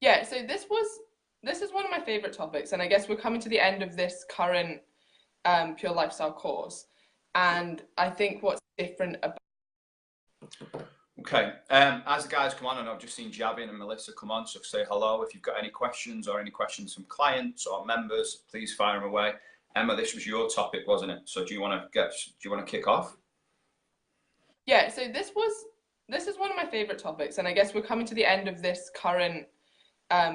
Yeah, so this is one of my favorite topics, and I guess we're coming to the end of this current Pure Lifestyle course. And I think what's different about Okay. As the guys come on, and I've just seen Javin and Melissa come on, so say hello. If you've got any questions or any questions from clients or members, please fire them away. Emma, this was your topic, wasn't it? So do you want to kick off? yeah, so this is one of my favorite topics, and I guess we're coming to the end of this current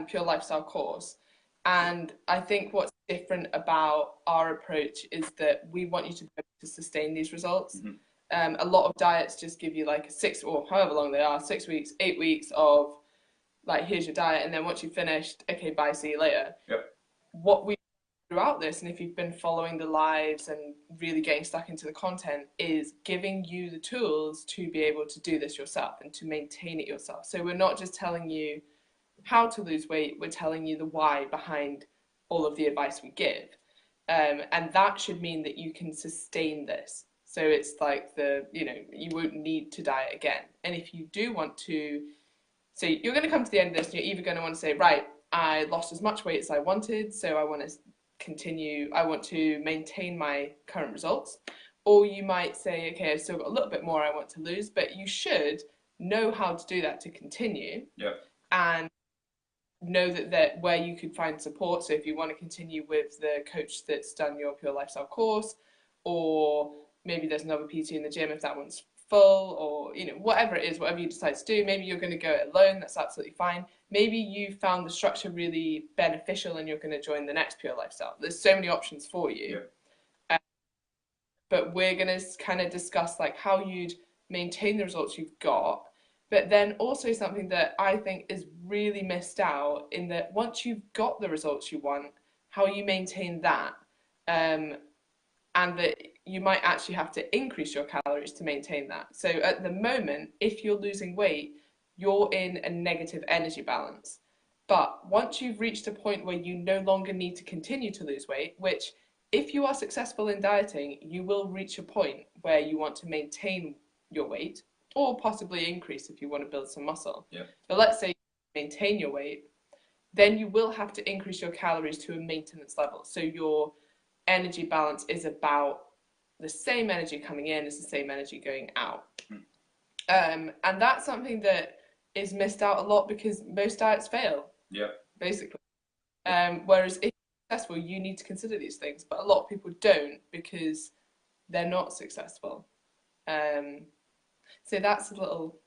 Pure Lifestyle course. And I think what's different about our approach is that we want you to be able to sustain these results. Mm-hmm. A lot of diets just give you like a six or however long they are, 6 weeks, 8 weeks of like, here's your diet, and then once you've finished, okay, bye, see you later. Yep. What we throughout this, and if you've been following the lives and really getting stuck into the content, is giving you the tools to be able to do this yourself and to maintain it yourself. So we're not just telling you how to lose weight, we're telling you the why behind all of the advice we give. And that should mean that you can sustain this. So it's like you won't need to diet again. And if you do want to, so you're going to come to the end of this and you're either going to want to say, right, I lost as much weight as I wanted, so I want to continue, I want to maintain my current results. Or you might say, okay, I've still got a little bit more I want to lose, but you should know how to do that to continue. Yeah. And know that where you could find support. So if you want to continue with the coach that's done your Pure Lifestyle course, or maybe there's another PT in the gym if that one's full, or whatever it is, whatever you decide to do. Maybe you're going to go it alone, that's absolutely fine. Maybe you found the structure really beneficial and you're going to join the next Pure Lifestyle. There's so many options for you. Yeah. But we're going to kind of discuss like how you'd maintain the results you've got, but then also something that I think is really missed out in that once you've got the results you want, how you maintain that, and that you might actually have to increase your calories to maintain that. So at the moment, if you're losing weight, you're in a negative energy balance. But once you've reached a point where you no longer need to continue to lose weight, which if you are successful in dieting, you will reach a point where you want to maintain your weight or possibly increase if you want to build some muscle. Yeah. But let's say you maintain your weight, then you will have to increase your calories to a maintenance level. So your energy balance is about the same energy coming in as the same energy going out. And that's something that is missed out a lot because most diets fail. Yeah. Basically. Whereas if you're successful, you need to consider these things, but a lot of people don't because they're not successful. So that's a little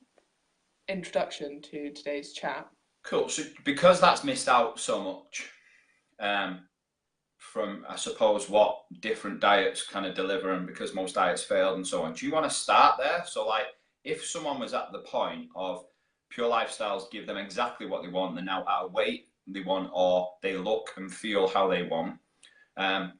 introduction to today's chat. Cool. So because that's missed out so much, from I suppose what different diets kind of deliver, and because most diets failed and so on. Do you want to start there? So like, if someone was at the point of Pure Lifestyles give them exactly what they want, they're now at a weight they want, or they look and feel how they want.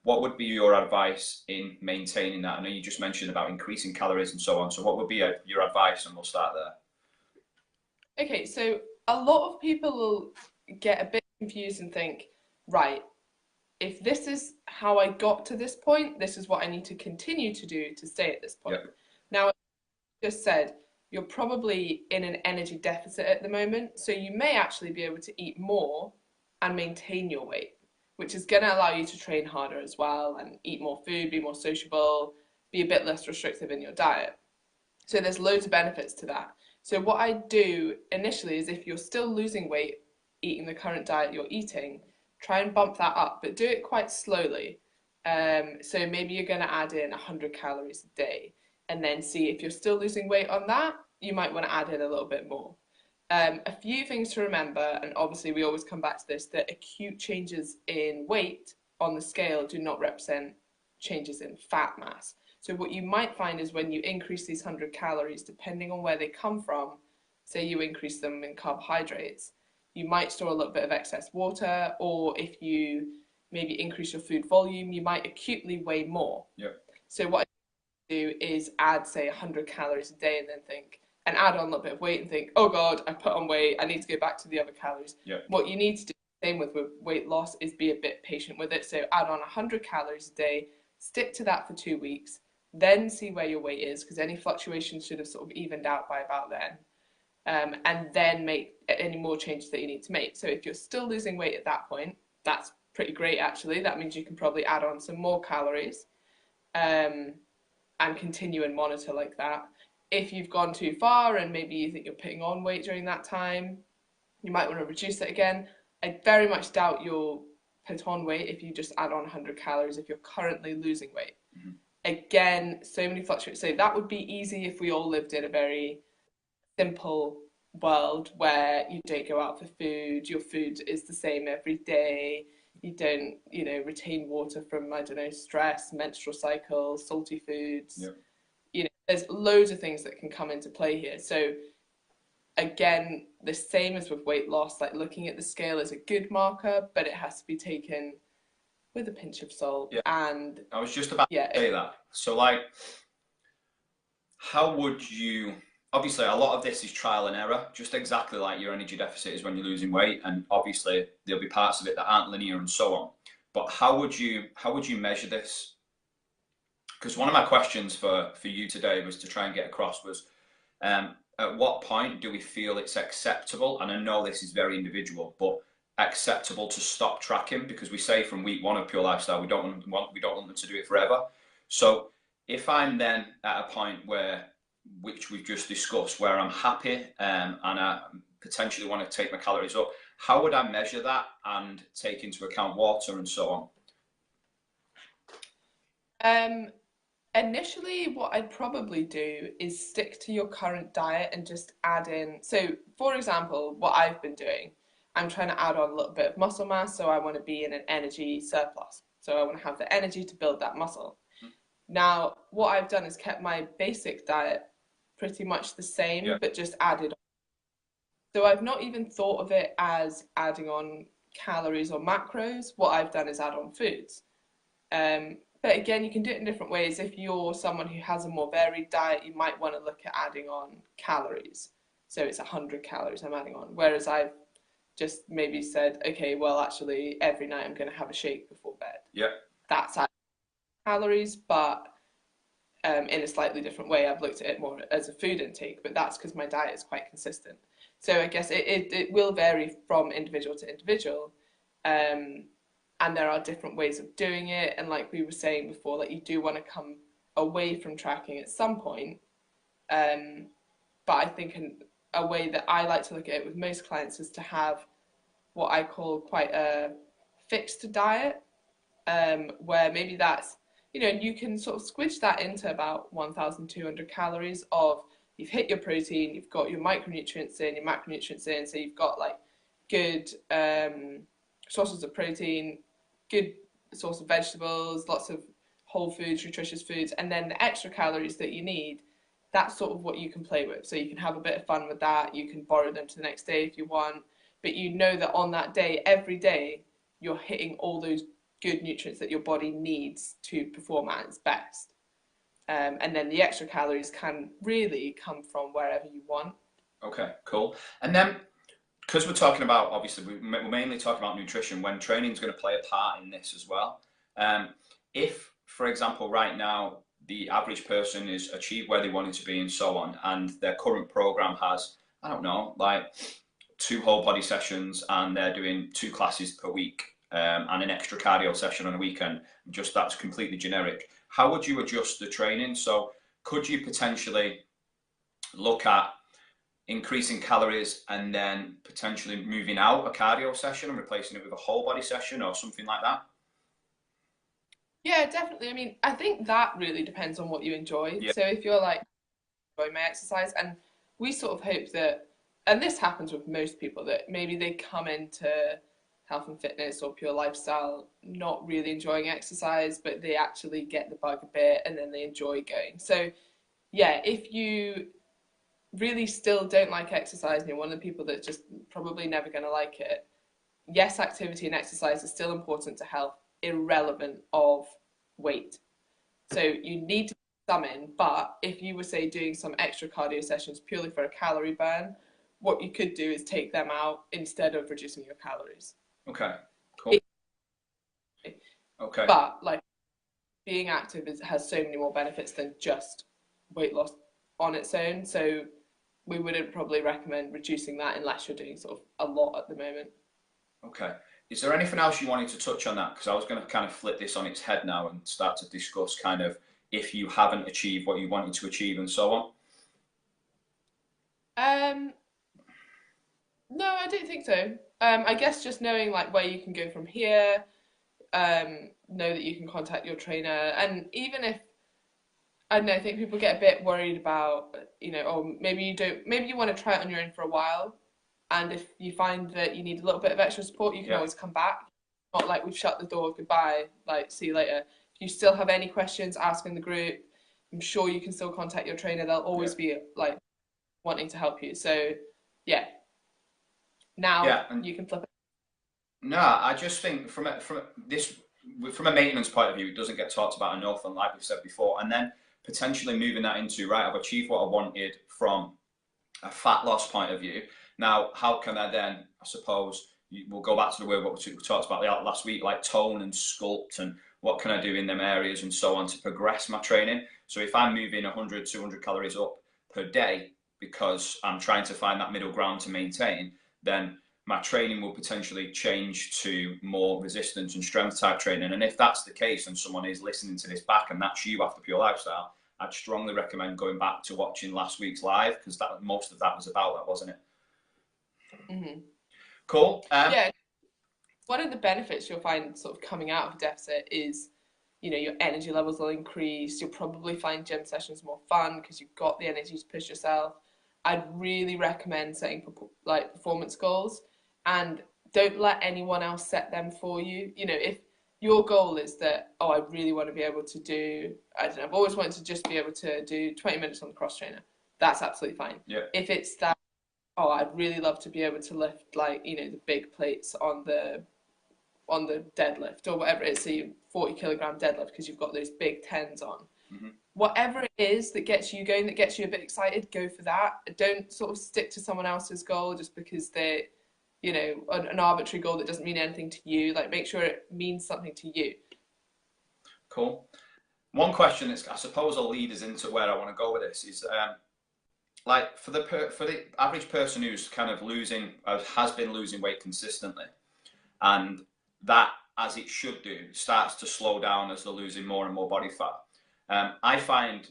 What would be your advice in maintaining that? I know you just mentioned about increasing calories and so on. So what would be your advice? And we'll start there. Okay, so a lot of people will get a bit confused and think, right, if this is how I got to this point, this is what I need to continue to do to stay at this point. Yep. Now, just said, you're probably in an energy deficit at the moment, so you may actually be able to eat more and maintain your weight, which is going to allow you to train harder as well and eat more food, be more sociable, be a bit less restrictive in your diet. So there's loads of benefits to that. So what I do initially is if you're still losing weight eating the current diet you're eating, try and bump that up, but do it quite slowly. So maybe you're going to add in 100 calories a day and then see if you're still losing weight on that, you might want to add in a little bit more. A few things to remember, and obviously we always come back to this, that acute changes in weight on the scale do not represent changes in fat mass. So what you might find is when you increase these 100 calories, depending on where they come from, say you increase them in carbohydrates, you might store a little bit of excess water, or if you maybe increase your food volume, you might acutely weigh more. Yep. So what I do is add, say, 100 calories a day and then think, and add on a little bit of weight and think, oh God, I put on weight, I need to go back to the other calories. Yep. What you need to do, same with weight loss, is be a bit patient with it. So add on 100 calories a day, stick to that for 2 weeks, then see where your weight is, because any fluctuations should have sort of evened out by about then. and then make any more changes that you need to make. So if you're still losing weight at that point, that's pretty great actually. That means you can probably add on some more calories, and continue and monitor like that. If you've gone too far and maybe you think you're putting on weight during that time, you might want to reduce it again. I very much doubt you'll put on weight if you just add on 100 calories if you're currently losing weight. Mm-hmm. Again, so many fluctuations. So that would be easy if we all lived in a very simple world where you don't go out for food, your food is the same every day, you don't, retain water from, I don't know, stress, menstrual cycle, salty foods. Yep. There's loads of things that can come into play here. So again, the same as with weight loss, like looking at the scale is a good marker, but it has to be taken with a pinch of salt. Yeah. And I was just about to say that. So like, how would you, obviously a lot of this is trial and error, just exactly like your energy deficit is when you're losing weight, and obviously there'll be parts of it that aren't linear and so on. But how would you measure this? Because one of my questions for you today was to try and get across was, at what point do we feel it's acceptable? And I know this is very individual, but acceptable to stop tracking, because we say from week one of Pure Lifestyle, we don't want them to do it forever. So if I'm then at a point where, which we've just discussed, where I'm happy and I potentially want to take my calories up, how would I measure that and take into account water and so on? Initially, what I'd probably do is stick to your current diet and just add in. So, for example, what I've been doing, I'm trying to add on a little bit of muscle mass, so I want to be in an energy surplus. So I want to have the energy to build that muscle. Now, what I've done is kept my basic diet pretty much the same, but just added on. So I've not even thought of it as adding on calories or macros. What I've done is add on foods. But again, you can do it in different ways. If you're someone who has a more varied diet, you might want to look at adding on calories. So it's 100 calories I'm adding on. Whereas I've just maybe said, okay, well, actually, every night I'm going to have a shake before bed. Yeah. That's calories, but in a slightly different way. I've looked at it more as a food intake, but that's because my diet is quite consistent. So I guess it will vary from individual to individual. And there are different ways of doing it. And like we were saying before, like you do want to come away from tracking at some point. But I think a way that I like to look at it with most clients is to have what I call quite a fixed diet, where maybe that's, you can sort of squidge that into about 1,200 calories of you've hit your protein, you've got your micronutrients in, your macronutrients in, so you've got like good sources of protein, good source of vegetables, lots of whole foods, nutritious foods, and then the extra calories that you need, that's sort of what you can play with. So you can have a bit of fun with that, you can borrow them to the next day if you want, but you know that on that day, every day, you're hitting all those good nutrients that your body needs to perform at its best. And then the extra calories can really come from wherever you want. Okay, cool. And then, because we're talking about, obviously, we're mainly talking about nutrition, when training is going to play a part in this as well. If, for example, right now, the average person is achieved where they wanted to be and so on, and their current program has, I don't know, like 2 whole body sessions, and they're doing 2 classes per week, and an extra cardio session on a weekend, just that's completely generic. How would you adjust the training? So could you potentially look at increasing calories and then potentially moving out a cardio session and replacing it with a whole body session or something like that? Yeah, definitely. I mean, I think that really depends on what you enjoy. Yeah. So if you're like, enjoy my exercise, and we sort of hope that, and this happens with most people, that maybe they come into health and fitness or Pure Lifestyle not really enjoying exercise, but they actually get the bug a bit and then they enjoy going. So yeah, if you really still don't like exercise and you're one of the people that's just probably never going to like it, yes, activity and exercise is still important to health, irrelevant of weight. So you need to put some in, but if you were, say, doing some extra cardio sessions purely for a calorie burn, what you could do is take them out instead of reducing your calories. Okay, cool. Okay. But like being active has so many more benefits than just weight loss on its own. So we wouldn't probably recommend reducing that unless you're doing sort of a lot at the moment. Okay. Is there anything else you wanted to touch on that? Because I was going to kind of flip this on its head now and start to discuss kind of if you haven't achieved what you wanted to achieve and so on. Um, no, I don't think so. I guess just knowing like where you can go from here, know that you can contact your trainer, and even if I don't know, I think people get a bit worried about, oh, maybe you don't, maybe you want to try it on your own for a while, and if you find that you need a little bit of extra support, you can Yeah. always come back. Not like we've shut the door, goodbye, like see you later. If you still have any questions, ask in the group. I'm sure you can still contact your trainer. They'll Yeah. always be like wanting to help you. So yeah, now Yeah. And you can flip it. no, I just think from a maintenance point of view, it doesn't get talked about enough. And like we've said before, and then potentially moving that into right, I've achieved what I wanted from a fat loss point of view. Now, how can I then, I suppose, we'll go back to the word what we talked about last week, like tone and sculpt, and what can I do in them areas and so on to progress my training. So if I'm moving 100, 200 calories up per day because I'm trying to find that middle ground to maintain, then my training will potentially change to more resistance and strength type training. And if that's the case and someone is listening to this back and that's you after Pure Lifestyle, I'd strongly recommend going back to watching last week's live because that most of that was about that, wasn't it? Mm-hmm. Cool. Yeah, one of the benefits you'll find sort of coming out of a deficit is, your energy levels will increase. You'll probably find gym sessions more fun because you've got the energy to push yourself. I'd really recommend setting like performance goals, and don't let anyone else set them for you. If your goal is that, oh, I really want to be able to do, I don't know, I've always wanted to just be able to do 20 minutes on the cross trainer, that's absolutely fine. Yeah. If it's that, oh, I'd really love to be able to lift like, the big plates on the deadlift or whatever it is, so you 40 kilogram deadlift because you've got those big tens on. Mm-hmm. Whatever it is that gets you going, that gets you a bit excited, go for that. Don't sort of stick to someone else's goal just because they're, an arbitrary goal that doesn't mean anything to you. Like, make sure it means something to you. Cool. One question that's, I suppose, will lead us into where I want to go with this is, like for the average person who's kind of has been losing weight consistently, and that, as it should do, starts to slow down as they're losing more and more body fat. I find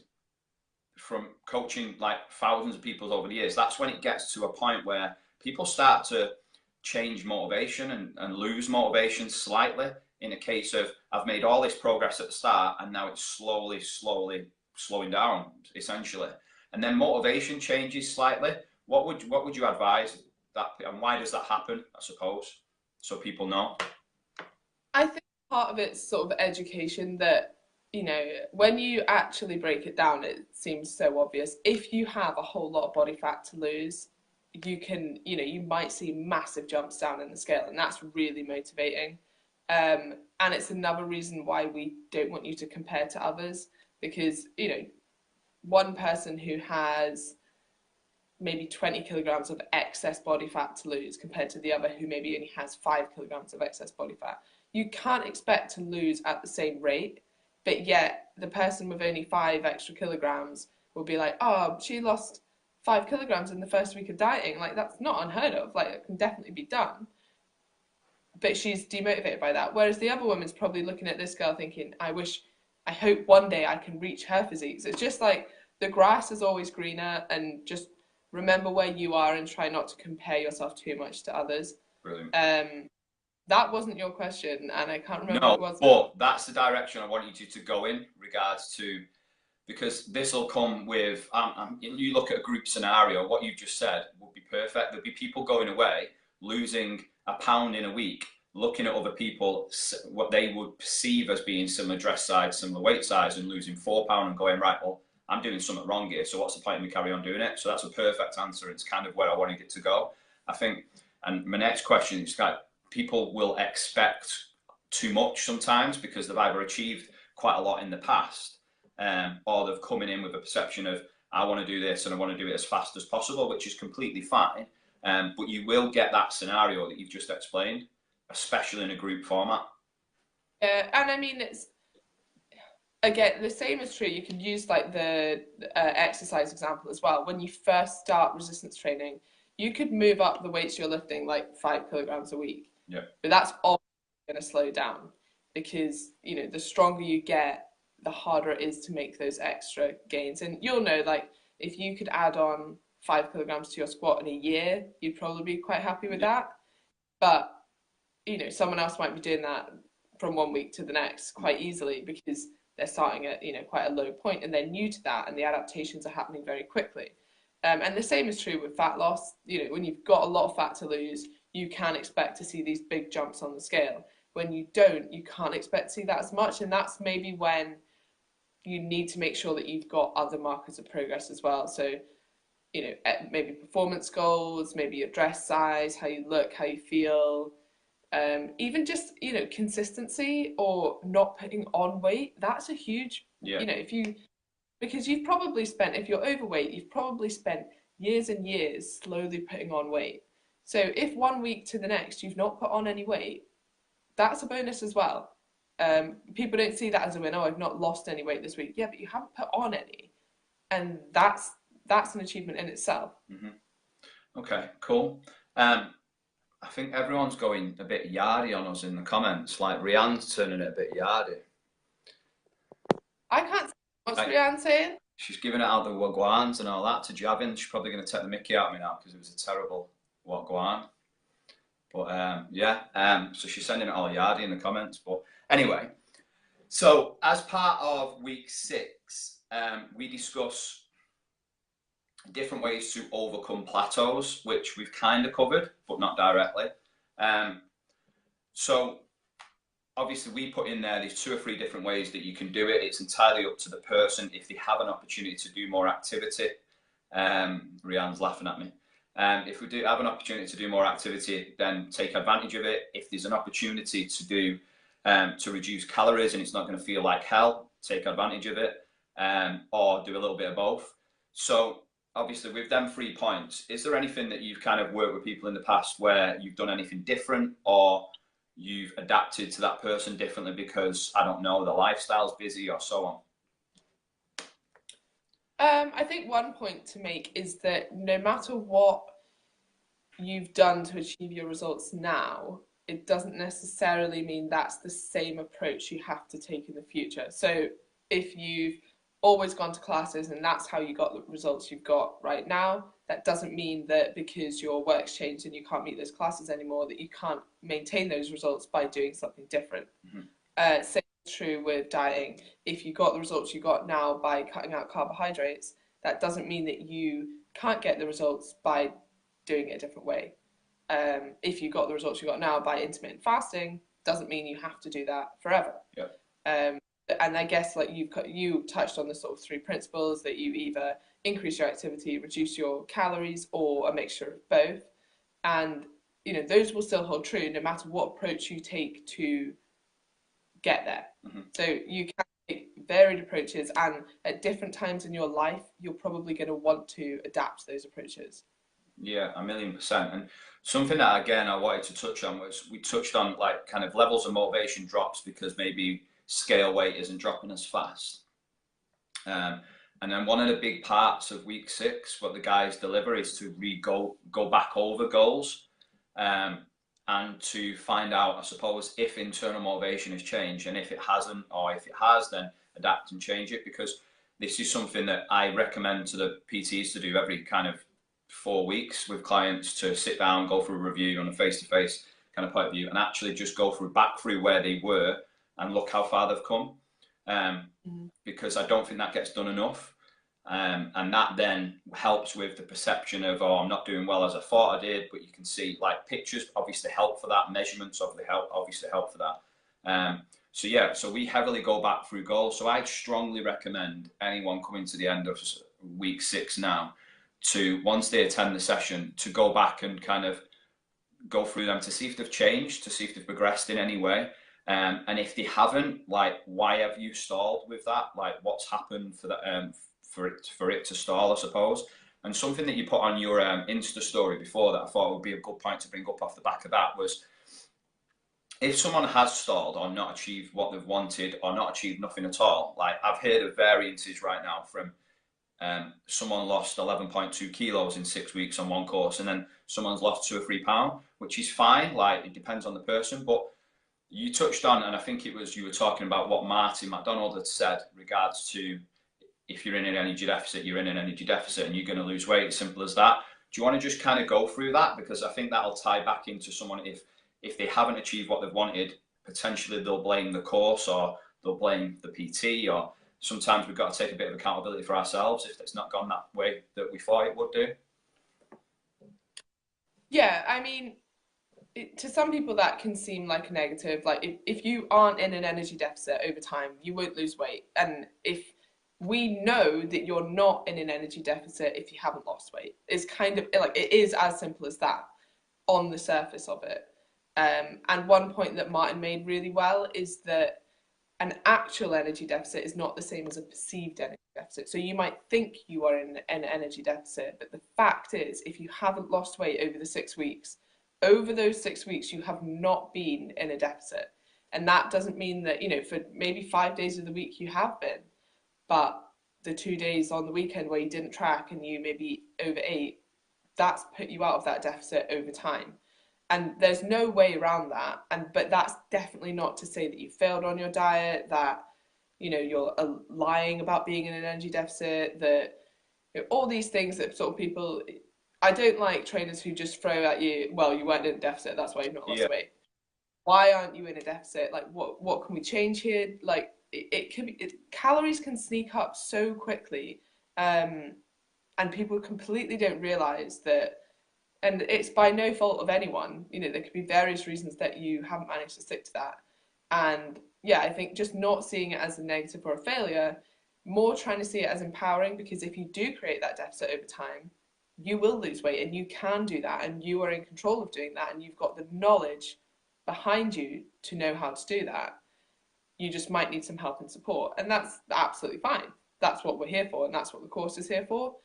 from coaching like thousands of people over the years, that's when it gets to a point where people start to change motivation and lose motivation slightly, in a case of, I've made all this progress at the start and now it's slowly slowing down, essentially. And then motivation changes slightly. What would you advise that, and why does that happen, I suppose, so people know? I think part of it's sort of education that, when you actually break it down, it seems so obvious. If you have a whole lot of body fat to lose, you can, you might see massive jumps down in the scale, and that's really motivating. And it's another reason why we don't want you to compare to others, because, one person who has maybe 20 kilograms of excess body fat to lose compared to the other who maybe only has 5 kilograms of excess body fat, you can't expect to lose at the same rate. But yet the person with only 5 extra kilograms will be like, oh, she lost 5 kilograms in the first week of dieting. Like, that's not unheard of. Like, it can definitely be done. But she's demotivated by that. Whereas the other woman's probably looking at this girl thinking, I hope one day I can reach her physique. So it's just like, the grass is always greener, and just remember where you are and try not to compare yourself too much to others. Brilliant. That wasn't your question, and I can't remember No, what it was. but that's the direction I want you to go in regards to, because this will come with, you look at a group scenario, what you've just said would be perfect. There'd be people going away, losing a pound in a week, looking at other people, what they would perceive as being similar dress size, similar weight size, and losing 4 pounds and going, right, well, I'm doing something wrong here, so what's the point of me carry on doing it? So that's a perfect answer. It's kind of where I wanted it to go, I think. And my next question is, like, people will expect too much sometimes because they've either achieved quite a lot in the past, or they've coming in with a perception of, I want to do this and I want to do it as fast as possible, which is completely fine. But you will get that scenario that you've just explained, especially in a group format. Yeah, and I mean, again, the same is true. You can use like the exercise example as well. When you first start resistance training, you could move up the weights you're lifting like 5 kilograms a week, Yeah. but that's always going to slow down because the stronger you get, the harder it is to make those extra gains. And you'll know, like, if you could add on 5 kilograms to your squat in a year, you'd probably be quite happy with Yeah. that. But someone else might be doing that from one week to the next quite easily because they're starting at quite a low point and they're new to that and the adaptations are happening very quickly. And the same is true with fat loss. When you've got a lot of fat to lose, you can expect to see these big jumps on the scale. When you don't, you can't expect to see that as much, and that's maybe when you need to make sure that you've got other markers of progress as well. So maybe performance goals, maybe your dress size, how you look, how you feel, even just consistency or not putting on weight. That's a huge, Yeah. because you've probably spent, if you're overweight, you've probably spent years and years slowly putting on weight. So if one week to the next you've not put on any weight, that's a bonus as well. People don't see that as a win. Oh, I've not lost any weight this week. Yeah, but you haven't put on any, and that's an achievement in itself. Mm-hmm. Okay, cool. I think everyone's going a bit yardy on us in the comments. Like Rianne's turning it a bit yardy. I can't. What's Like, Rianne saying? she's giving it out the wagwans and all that to Javin. She's probably going to take the mickey out of me now because it was a terrible wagwan. But so she's sending it all yardy in the comments. But anyway, so as part of week 6, we discuss different ways to overcome plateaus, which we've kind of covered, but not directly. So obviously we put in there's 2 or 3 different ways that you can do it. It's entirely up to the person if they have an opportunity to do more activity. Rianne's laughing at me. If we do have an opportunity to do more activity, then take advantage of it. If there's an opportunity to do to reduce calories and it's not going to feel like hell, take advantage of it, or do a little bit of both. So obviously with them 3 points, is there anything that you've kind of worked with people in the past where you've done anything different, or you've adapted to that person differently because, I don't know, the lifestyle's busy or so on? I think one point to make is that no matter what you've done to achieve your results now, it doesn't necessarily mean that's the same approach you have to take in the future. So if you've always gone to classes and that's how you got the results you've got right now, that doesn't mean that because your work's changed and you can't meet those classes anymore, that you can't maintain those results by doing something different. Mm-hmm. Same is true with dieting. If you got the results you got now by cutting out carbohydrates, that doesn't mean that you can't get the results by doing it a different way. If you got the results you got now by intermittent fasting, doesn't mean you have to do that forever. Yeah. And I guess like you touched on the sort of 3 principles that you either increase your activity, reduce your calories, or a mixture of both. And those will still hold true no matter what approach you take to get there. Mm-hmm. So you can take varied approaches, and at different times in your life, you're probably going to want to adapt those approaches. Yeah, 1,000,000%. And something that, again, I wanted to touch on was we touched on like kind of levels of motivation drops because maybe scale weight isn't dropping as fast. And then one of the big parts of week 6, what the guys deliver is to go back over goals and to find out, I suppose, if internal motivation has changed, and if it hasn't, or if it has, then adapt and change it, because this is something that I recommend to the PTs to do every kind of 4 weeks with clients, to sit down, go through a review on a face-to-face kind of point of view, and actually just go back through where they were and look how far they've come. Because I don't think that gets done enough. And that then helps with the perception of, oh, I'm not doing well as I thought I did. But you can see, like, pictures obviously help for that. Measurements obviously help for that. So we heavily go back through goals. So I strongly recommend anyone coming to the end of week 6 now to, once they attend the session, to go back and kind of go through them to see if they've changed, to see if they've progressed in any way. And if they haven't, like, why have you stalled with that? Like, what's happened for that, for it to stall, I suppose. And something that you put on your Insta story before that I thought would be a good point to bring up off the back of that was if someone has stalled or not achieved what they've wanted or not achieved nothing at all, like I've heard of variances right now from someone lost 11.2 kilos in 6 weeks on one course, and then someone's lost 2 or 3 pounds, which is fine. Like it depends on the person, but you touched on, and I think it was you were talking about what Martin McDonald had said regards to if you're in an energy deficit, you're in an energy deficit, and you're going to lose weight. As simple as that. Do you want to just kind of go through that, because I think that'll tie back into someone if they haven't achieved what they've wanted, potentially they'll blame the course or they'll blame the PT, or sometimes we've got to take a bit of accountability for ourselves if it's not gone that way that we thought it would do. Yeah, I mean, to some people that can seem like a negative. Like if you aren't in an energy deficit over time, you won't lose weight. And if we know that you're not in an energy deficit if you haven't lost weight, it's kind of like it is as simple as that on the surface of it. And one point that Martin made really well is that an actual energy deficit is not the same as a perceived energy deficit. So you might think you are in an energy deficit, but the fact is, if you haven't lost weight over the 6 weeks, over those 6 weeks, you have not been in a deficit. And that doesn't mean that, for maybe 5 days of the week you have been, but the 2 days on the weekend where you didn't track and you maybe overate, that's put you out of that deficit over time. And there's no way around that. But that's definitely not to say that you failed on your diet, that you're lying about being in an energy deficit, that all these things that sort of people. I don't like trainers who just throw at you, well, you weren't in a deficit, that's why you've not lost weight. Why aren't you in a deficit? Like, what can we change here? Like, it can be, calories can sneak up so quickly, and people completely don't realize that. And it's by no fault of anyone. There could be various reasons that you haven't managed to stick to that. And yeah, I think just not seeing it as a negative or a failure, more trying to see it as empowering, because if you do create that deficit over time, you will lose weight and you can do that, and you are in control of doing that, and you've got the knowledge behind you to know how to do that. You just might need some help and support, and that's absolutely fine. That's what we're here for, and that's what the course is here for.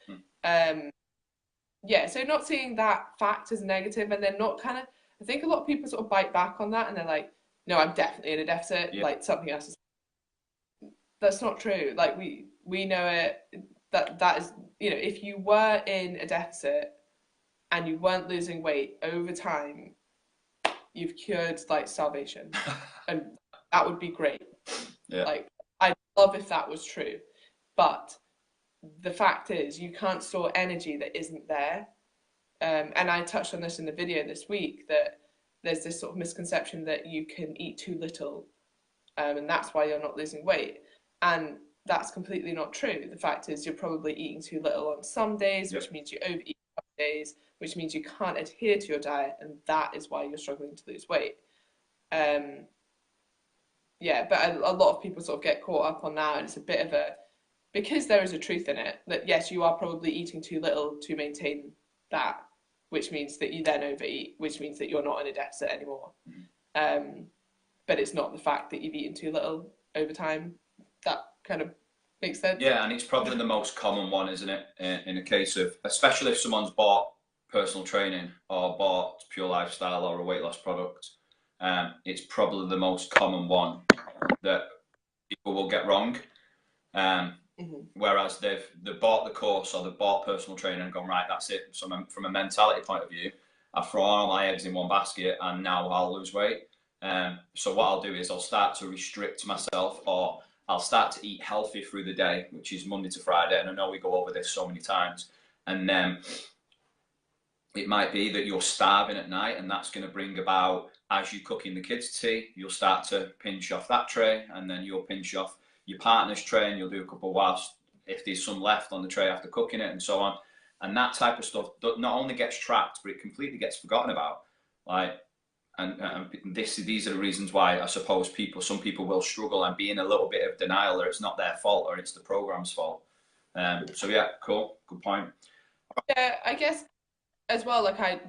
Yeah, so not seeing that fact as negative, and then not kind of, I think a lot of people sort of bite back on that and they're like, no, I'm definitely in a deficit, like something else is. That's not true. Like we know it, that is, if you were in a deficit and you weren't losing weight over time, you've cured like starvation. And that would be great. Like, I'd love if that was true. But the fact is, you can't store energy that isn't there. And I touched on this in the video this week, that there's this sort of misconception that you can eat too little, and that's why you're not losing weight. And that's completely not true. The fact is, you're probably eating too little on some days, which means you overeat some days, which means you can't adhere to your diet, and that is why you're struggling to lose weight. Yeah, but a lot of people sort of get caught up on that, and it's a bit of a, because there is a truth in it, that yes, you are probably eating too little to maintain that, which means that you then overeat, which means that you're not in a deficit anymore. But it's not the fact that you've eaten too little over time. That kind of makes sense. Yeah, and it's probably the most common one, isn't it? In a case of, especially if someone's bought personal training or bought Pure Lifestyle or a weight loss product, it's probably the most common one that people will get wrong. Whereas they've bought the course or they've bought personal training and gone, right, that's it. So from a mentality point of view, I've thrown all my eggs in one basket and now I'll lose weight. So what I'll do is I'll start to restrict myself, or I'll start to eat healthy through the day, which is Monday to Friday. And I know we go over this so many times. And then it might be that you're starving at night, and that's going to bring about, as you're cooking the kids' tea, you'll start to pinch off that tray, and then you'll pinch off your partner's tray, and you'll do a couple whilst, if there's some left on the tray after cooking it, and so on. And that type of stuff not only gets tracked, but it completely gets forgotten about. Like, and these are the reasons why I suppose some people will struggle and be in a little bit of denial, or it's not their fault, or it's the program's fault. So yeah, cool, good point. Yeah, I guess as well, like I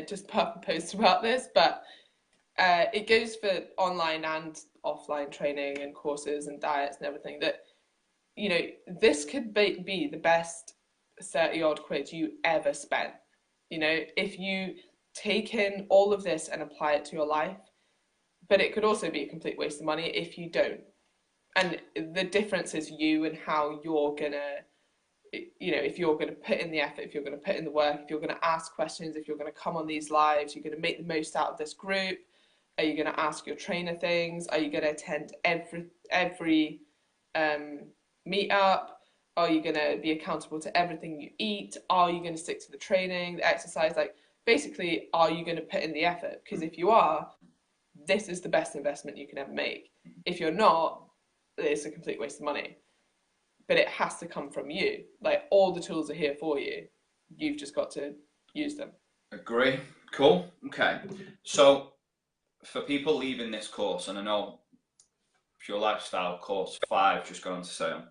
just put up a post about this, but it goes for online and offline training and courses and diets and everything, that this could be the best 30 odd quid you ever spent. If you take in all of this and apply it to your life, but it could also be a complete waste of money if you don't. And the difference is you and how you're gonna, if you're gonna put in the effort, if you're gonna put in the work, if you're gonna ask questions, if you're gonna come on these lives, you're gonna make the most out of this group. Are you gonna ask your trainer things? Are you gonna attend every meet up? Are you going to be accountable to everything you eat? Are you going to stick to the training, the exercise? Like, basically, are you going to put in the effort? Because if you are, this is the best investment you can ever make. If you're not, it's a complete waste of money. But it has to come from you. Like, all the tools are here for you. You've just got to use them. Agree. Cool. Okay. So, for people leaving this course, and I know Pure Lifestyle course 5 just got on to sale.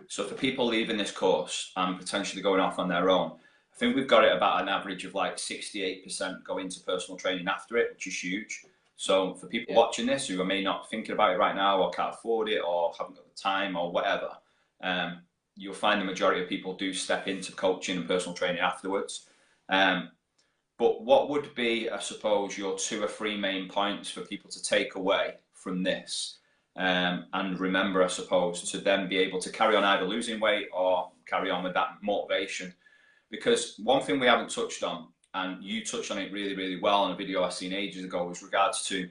So for people leaving this course and potentially going off on their own, I think we've got it about an average of like 68% go into personal training after it, which is huge. So for people watching this who may not thinking about it right now or can't afford it or haven't got the time or whatever, you'll find the majority of people do step into coaching and personal training afterwards. But what would be, I suppose, your 2 or 3 main points for people to take away from this? And remember, I suppose, to then be able to carry on either losing weight or carry on with that motivation. Because one thing we haven't touched on, and you touched on it really, really well in a video I seen ages ago, was regards to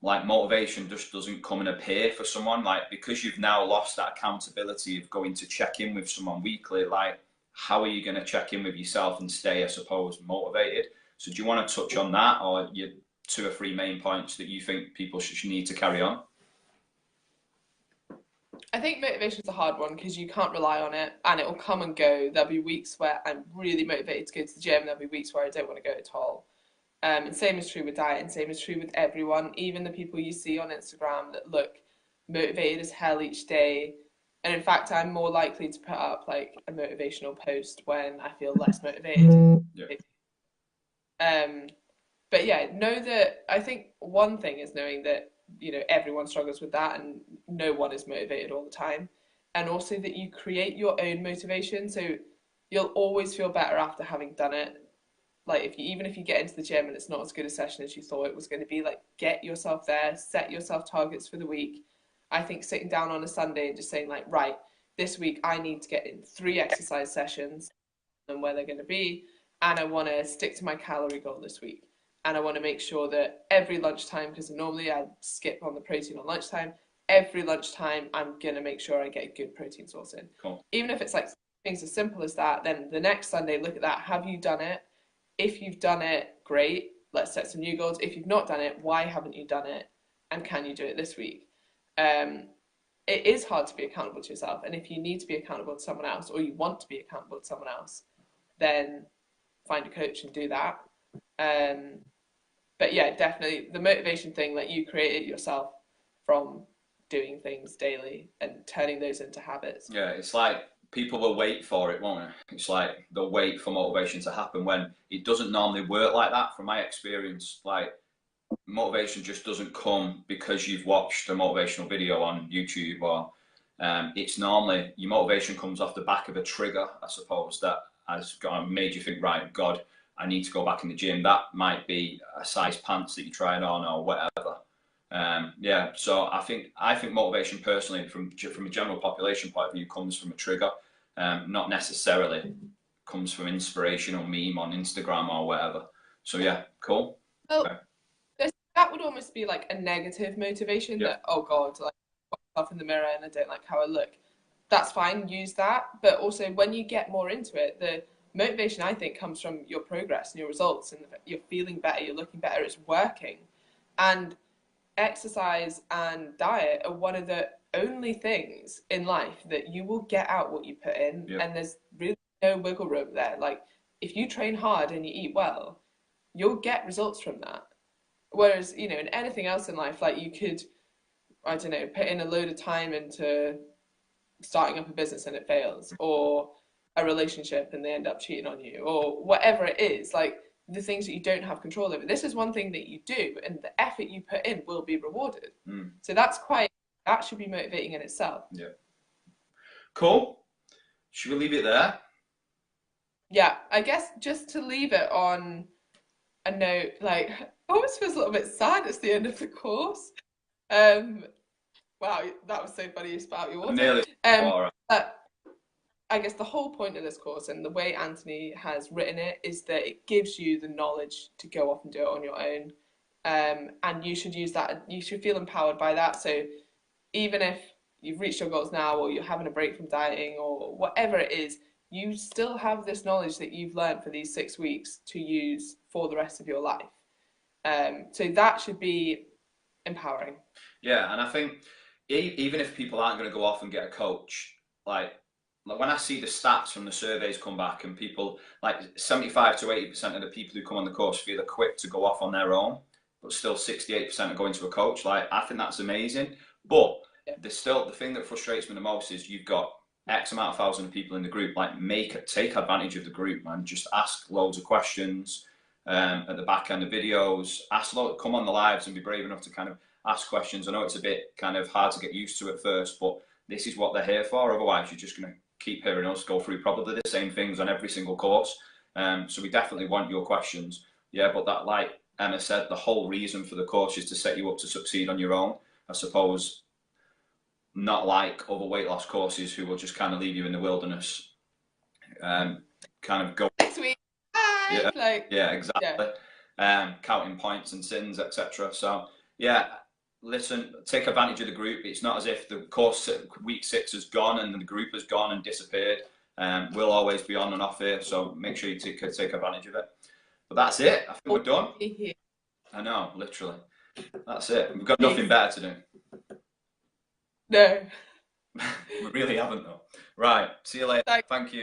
like motivation just doesn't come and appear for someone. Like, because you've now lost that accountability of going to check in with someone weekly, like, how are you going to check in with yourself and stay, I suppose, motivated? So do you want to touch on that, or your 2 or 3 main points that you think people should need to carry on? I think motivation is a hard one because you can't rely on it and it will come and go. There'll be weeks where I'm really motivated to go to the gym. There'll be weeks where I don't want to go at all. And same is true with diet, and same is true with everyone, even the people you see on Instagram that look motivated as hell each day. And in fact, I'm more likely to put up like a motivational post when I feel less motivated. Yeah. Um, but yeah, know that I think one thing is knowing that, everyone struggles with that and no one is motivated all the time. And also that you create your own motivation. So you'll always feel better after having done it. Like even if you get into the gym and it's not as good a session as you thought it was going to be, like, get yourself there, set yourself targets for the week. I think sitting down on a Sunday and just saying, like, right, this week I need to get in 3 exercise sessions and where they're going to be, and I want to stick to my calorie goal this week. And I want to make sure that every lunchtime, because normally I skip on the protein on lunchtime, every lunchtime I'm going to make sure I get a good protein source in. Cool. Even if it's like things as simple as that, then the next Sunday, look at that. Have you done it? If you've done it, great. Let's set some new goals. If you've not done it, why haven't you done it? And can you do it this week? It is hard to be accountable to yourself. And if you need to be accountable to someone else, or you want to be accountable to someone else, then find a coach and do that. But yeah, definitely the motivation thing, like, you create it yourself from doing things daily and turning those into habits. Yeah, it's like people will wait for it, won't it? It's like they'll wait for motivation to happen when it doesn't normally work like that. From my experience, like, motivation just doesn't come because you've watched a motivational video on YouTube, or it's normally your motivation comes off the back of a trigger, I suppose, that has made you think, right, God, I need to go back in the gym. That might be a size pants that you're trying on or whatever. Yeah, so I think motivation personally, from a general population point of view, comes from a trigger, not necessarily comes from inspiration or meme on Instagram or whatever. So yeah, cool. Well, okay. That would almost be like a negative motivation, that, oh God, like, I put myself in the mirror and I don't like how I look. That's fine, use that. But also, when you get more into it, the motivation, I think, comes from your progress and your results, and you're feeling better, you're looking better, it's working. And exercise and diet are one of the only things in life that you will get out what you put in. And there's really no wiggle room there. Like, if you train hard and you eat well, you'll get results from that. Whereas, in anything else in life, like, you could, I don't know, put in a load of time into starting up a business and it fails, or a relationship and they end up cheating on you, or whatever it is, like, the things that you don't have control over. This is one thing that you do, and the effort you put in will be rewarded. So that should be motivating in itself. Yeah. Cool. Should we leave it there? Yeah, I guess just to leave it on a note, like, almost feels a little bit sad it's the end of the course. Um, wow, that was so funny you spat out your I'm water. nearly water. But I guess the whole point of this course and the way Anthony has written it is that it gives you the knowledge to go off and do it on your own. And you should use that, you should feel empowered by that. So even if you've reached your goals now or you're having a break from dieting or whatever it is, you still have this knowledge that you've learned for these 6 weeks to use for the rest of your life. So that should be empowering. Yeah, and I think even if people aren't going to go off and get a coach, like when I see the stats from the surveys come back and people like 75 to 80% of the people who come on the course feel equipped to go off on their own, but still 68% are going to a coach. Like I think that's amazing. But there's still the thing that frustrates me the most is you've got X amount of thousand of people in the group. Like take advantage of the group, man. Just ask loads of questions at the back end of videos. Come on the lives and be brave enough to kind of ask questions. I know it's a bit kind of hard to get used to at first, but this is what they're here for. Otherwise, you're just going to keep hearing us go through probably the same things on every single course. So we definitely want your questions. Yeah, but that, like Emma said, the whole reason for the course is to set you up to succeed on your own. I suppose not like other weight loss courses who will just kind of leave you in the wilderness, kind of go. Next week, bye. Yeah, Like, yeah, yeah. exactly. Counting points and sins, etc. So yeah, listen, take advantage of the group. It's not as if the course week 6 has gone and the group has gone and disappeared. We'll always be on and off here, so make sure you take advantage of it. But that's it. I think we're done. I know, literally. That's it. We've got nothing better to do. No. We really haven't though. Right. See you later. Thank you.